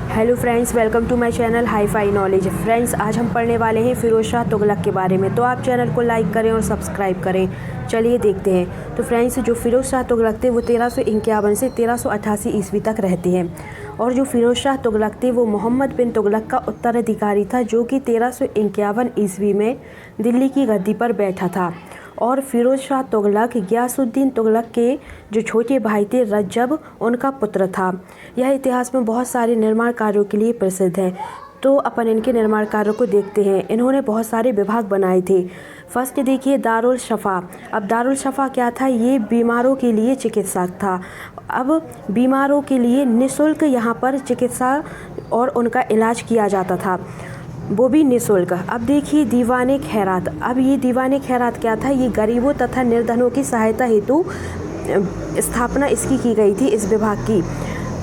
Hello friends, welcome to my channel hi fi knowledge. Friends, आज हम पढ़ने वाले हैं फ़िरोज़ शाह तुगलक के बारे में। तो आप चैनल को लाइक करें और सब्सक्राइब करें। चलिए देखते हैं। तो फ्रेंड्स, जो फ़िरोज़ शाह तुगलक थे वो 1351 से 1388 ईस्वी तक रहते हैं। और जो फ़िरोज़ शाह तुगलक थे वो मोहम्मद बिन तुगलक का उत्तराधिकारी था, जो कि 1351 ईस्वी में दिल्ली की गद्दी पर बैठा था। और फ़िरोज़ शाह तुगलक गियासुद्दीन तुगलक के जो छोटे भाई थे रज्जब, उनका पुत्र था। यह इतिहास में बहुत सारे निर्माण कार्यों के लिए प्रसिद्ध है। तो अपन इनके निर्माण कार्यों को देखते हैं। इन्होंने बहुत सारे विभाग बनाए थे। फर्स्ट देखिए दारुल शफ़ा। अब दारुल शफ़ा क्या था? ये बीमारों के लिए चिकित्सक था। अब बीमारों के लिए निःशुल्क यहाँ पर चिकित्सा और उनका इलाज किया जाता था, वो भी निःशुल्क। अब देखिए दीवाने खैरात। अब ये दीवाने खैरात क्या था? ये गरीबों तथा निर्धनों की सहायता हेतु स्थापना इसकी की गई थी, इस विभाग की।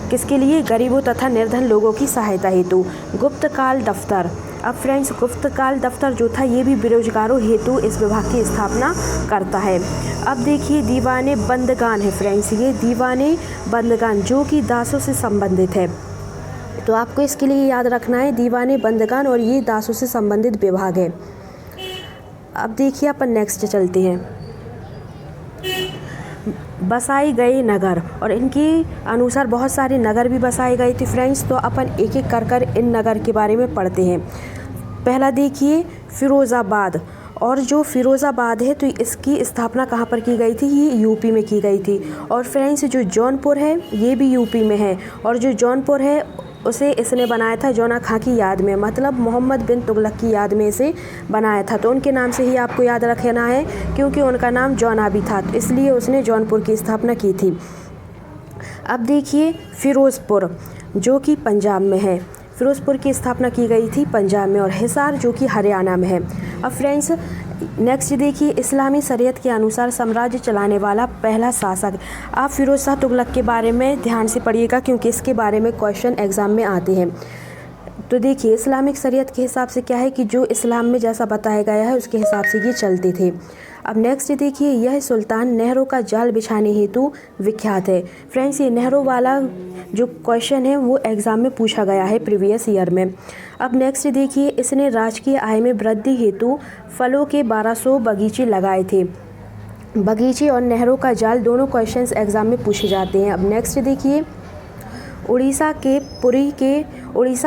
किसके लिए? गरीबों तथा निर्धन लोगों की सहायता हेतु। गुप्तकाल दफ्तर। अब फ्रेंड्स, गुप्तकाल दफ्तर जो था ये भी बेरोजगारों हेतु इस विभाग की स्थापना करता है। अब देखिए दीवाने बंदगान है फ्रेंड्स, ये दीवाने बंदगान जो कि दासों से संबंधित है। तो आपको इसके लिए याद रखना है दीवाने बंदगान, और ये दासों से संबंधित विभाग है। अब देखिए अपन नेक्स्ट चलते हैं। बसाए गए नगर, और इनके अनुसार बहुत सारे नगर भी बसाए गए थे फ्रेंड्स। तो अपन एक एक कर इन नगर के बारे में पढ़ते हैं। पहला देखिए फ़िरोज़ाबाद। और जो फ़िरोज़ाबाद है तो इसकी स्थापना कहाँ पर की गई थी? ये यूपी में की गई थी। और फ्रेंड्स, जो जौनपुर है ये भी यूपी में है। और जो जौनपुर है उसे इसने बनाया था जौना खां की याद में, मतलब मोहम्मद बिन तुगलक की याद में इसे बनाया था। तो उनके नाम से ही आपको याद रखना है, क्योंकि उनका नाम जौना भी था, तो इसलिए उसने जौनपुर की स्थापना की थी। अब देखिए फ़िरोज़पुर, जो कि पंजाब में है। फ़िरोज़पुर की स्थापना की गई थी पंजाब में। और हिसार, जो कि हरियाणा में है। अब फ्रेंड्स नेक्स्ट देखिए इस्लामी शरीयत के अनुसार साम्राज्य चलाने वाला पहला शासक। आप फ़िरोज़ शाह तुगलक के बारे में ध्यान से पढ़िएगा, क्योंकि इसके बारे में क्वेश्चन एग्ज़ाम में आते हैं। तो देखिए इस्लामिक शरीयत के हिसाब से क्या है कि जो इस्लाम में जैसा बताया गया है उसके हिसाब से ये चलते थे। अब नेक्स्ट देखिए यह सुल्तान नहरों का जाल बिछाने हेतु विख्यात है। फ्रेंड्स, ये नहरों वाला जो क्वेश्चन है वो एग्ज़ाम में पूछा गया है प्रीवियस ईयर में। अब नेक्स्ट देखिए इसने राजकीय आय में वृद्धि हेतु फलों के 1200 बगीचे लगाए थे। बगीचे और नहरों का जाल दोनों क्वेश्चंस एग्ज़ाम में पूछे जाते हैं। अब नेक्स्ट देखिए उड़ीसा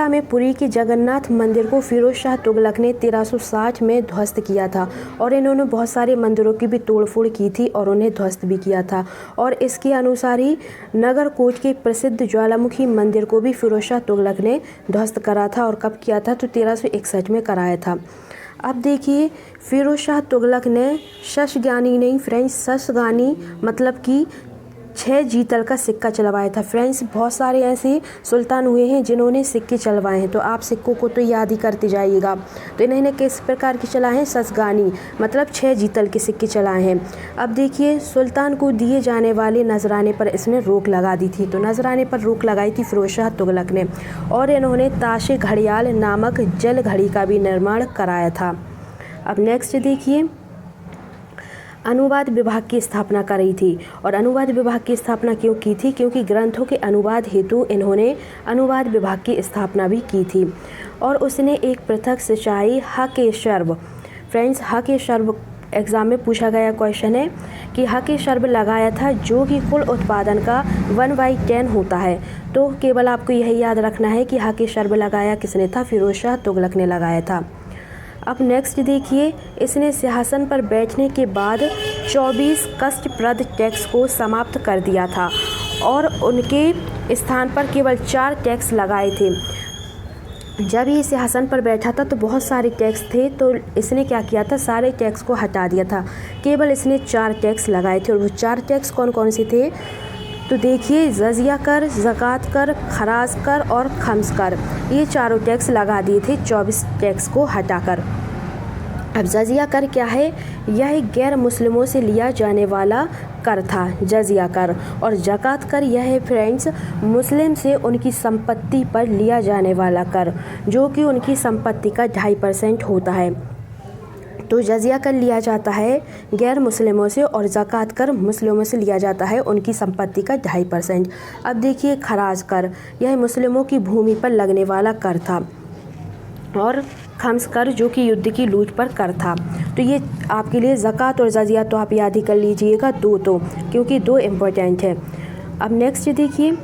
में पुरी के जगन्नाथ मंदिर को फ़िरोज़ शाह तुगलक ने 1360 में ध्वस्त किया था। और इन्होंने बहुत सारे मंदिरों की भी तोड़फोड़ की थी और उन्हें ध्वस्त भी किया था। और इसके अनुसार ही नगरकोट के प्रसिद्ध ज्वालामुखी मंदिर को भी फ़िरोज़ शाह तुगलक ने ध्वस्त करा था। और कब किया था? तो 1361 में कराया था। अब देखिए फ़िरोज़ शाह तुगलक ने शशगानी नहीं फ्रेंड्स, शशगानी मतलब कि 6 जीतल का सिक्का चलवाया था। फ्रेंड्स, बहुत सारे ऐसे सुल्तान हुए हैं जिन्होंने सिक्के चलवाए हैं, तो आप सिक्कों को तो याद ही करते जाइएगा। तो इन्होंने किस प्रकार के चलाए हैं? शशगानी मतलब 6 जीतल के सिक्के चलाए हैं। अब देखिए सुल्तान को दिए जाने वाले नजराने पर इसने रोक लगा दी थी। तो नजराने पर रोक लगाई थी फ़िरोज़ शाह तुगलक ने। और इन्होंने ताशे घड़ियाल नामक जल घड़ी का भी निर्माण कराया था। अब नेक्स्ट देखिए अनुवाद विभाग की स्थापना करी थी। और अनुवाद विभाग की स्थापना क्यों की थी? क्योंकि ग्रंथों के अनुवाद हेतु इन्होंने अनुवाद विभाग की स्थापना भी की थी। और उसने एक पृथक सिंचाई हक-ए-शर्ब। फ्रेंड्स, हक-ए-शर्ब एग्ज़ाम में पूछा गया क्वेश्चन है कि हक-ए-शर्ब लगाया था, जो कि कुल उत्पादन का 1/10 होता है। तो केवल आपको यही याद रखना है कि हक-ए-शर्ब लगाया किसने था? फ़िरोज़ शाह तुगलक ने लगाया था। अब नेक्स्ट देखिए इसने सिंहासन पर बैठने के बाद 24 कष्टप्रद टैक्स को समाप्त कर दिया था। और उनके स्थान पर केवल 4 टैक्स लगाए थे। जब ये सिंहासन पर बैठा था तो बहुत सारे टैक्स थे, तो इसने क्या किया था? सारे टैक्स को हटा दिया था। केवल इसने 4 टैक्स लगाए थे। और वो 4 टैक्स कौन कौन से थे? तो देखिए जजिया कर, ज़कात कर, खराज कर और खम्स कर, ये चारों टैक्स लगा दिए थे 24 टैक्स को हटाकर। अब जजिया कर क्या है? यह गैर मुस्लिमों से लिया जाने वाला कर था, जजिया कर। और ज़कात कर यह है फ्रेंड्स मुस्लिम से उनकी संपत्ति पर लिया जाने वाला कर, जो कि उनकी संपत्ति का 2.5% होता है। तो जजिया कर लिया जाता है गैर मुस्लिमों से और ज़कात कर मुस्लिमों से लिया जाता है उनकी संपत्ति का 2.5%। अब देखिए खराज कर, यह मुस्लिमों की भूमि पर लगने वाला कर था। और खम्स कर जो कि युद्ध की लूट पर कर था। तो ये आपके लिए ज़कात और जजिया तो आप याद ही कर लीजिएगा दो, क्योंकि दो इम्पोर्टेंट है। अब नेक्स्ट देखिए,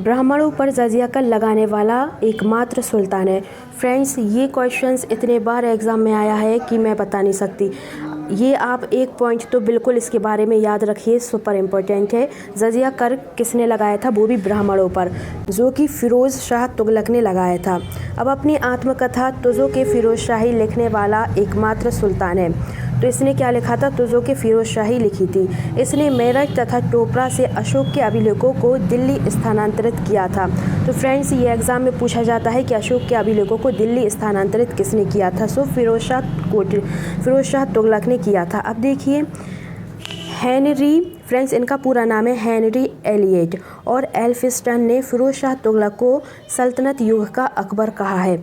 ब्राह्मणों पर जजिया कर लगाने वाला एकमात्र सुल्तान है। फ्रेंड्स, ये क्वेश्चंस इतने बार एग्ज़ाम में आया है कि मैं बता नहीं सकती। ये आप एक पॉइंट तो बिल्कुल इसके बारे में याद रखिए, सुपर इम्पोर्टेंट है। जजिया कर किसने लगाया था, वो भी ब्राह्मणों पर, जो कि फ़िरोज़ शाह तुगलक ने लगाया था। अब अपनी आत्मकथा तुज़ो के फ़िरोज़ शाही लिखने वाला एकमात्र सुल्तान है। तो इसने क्या लिखा था, तुज़ो के फ़िरोज़ शाही लिखी थी। इसने मेरठ तथा टोपरा से अशोक के अभिलेखों को दिल्ली स्थानांतरित किया था। तो फ्रेंड्स, ये एग्ज़ाम में पूछा जाता है कि अशोक के अभिलेखों को दिल्ली स्थानांतरित किसने किया था। सो फ़िरोज़ शाह तुगलक ने किया था। अब देखिए हेनरी, फ्रेंड्स इनका पूरा नाम है हेनरी एलियट और एल्फिंस्टन ने फ़िरोज़ शाह तुगलक को सल्तनत युग का अकबर कहा है।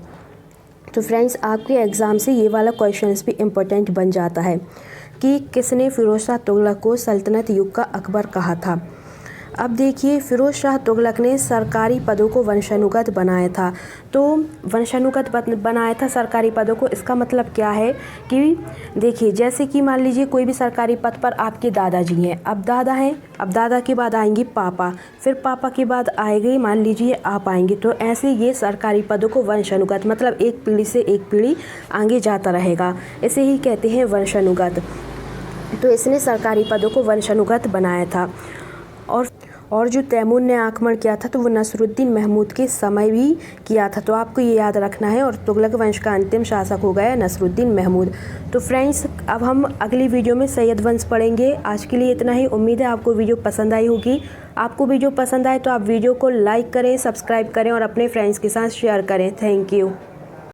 तो फ्रेंड्स, आपके एग्ज़ाम से ये वाला क्वेश्चंस भी इम्पोर्टेंट बन जाता है कि किसने फ़िरोज़ शाह तुगलक को सल्तनत युग का अकबर कहा था। अब देखिए, फ़िरोज़ शाह तुगलक ने सरकारी पदों को वंशानुगत बनाया था। तो वंशानुगत बनाया था सरकारी पदों को, इसका मतलब क्या है कि देखिए, जैसे कि मान लीजिए कोई भी सरकारी पद पर आपके दादाजी हैं, अब दादा हैं, अब दादा के बाद आएंगे पापा, फिर पापा के बाद आएंगे मान लीजिए आप आएंगे। तो ऐसे ये सरकारी पदों को वंशानुगत, मतलब एक पीढ़ी से एक पीढ़ी आगे जाता रहेगा, इसे ही कहते हैं वंशानुगत। तो इसने सरकारी पदों को वंशानुगत बनाया था। और जो तैमूर ने आक्रमण किया था तो वो नसरुद्दीन महमूद के समय भी किया था। तो आपको ये याद रखना है। और तुगलक वंश का अंतिम शासक हो गया नसरुद्दीन महमूद। तो फ्रेंड्स, अब हम अगली वीडियो में सैयद वंश पढ़ेंगे। आज के लिए इतना ही। उम्मीद है आपको वीडियो पसंद आई होगी। आपको वीडियो पसंद आए तो आप वीडियो को लाइक करें, सब्सक्राइब करें और अपने फ्रेंड्स के साथ शेयर करें। Thank you.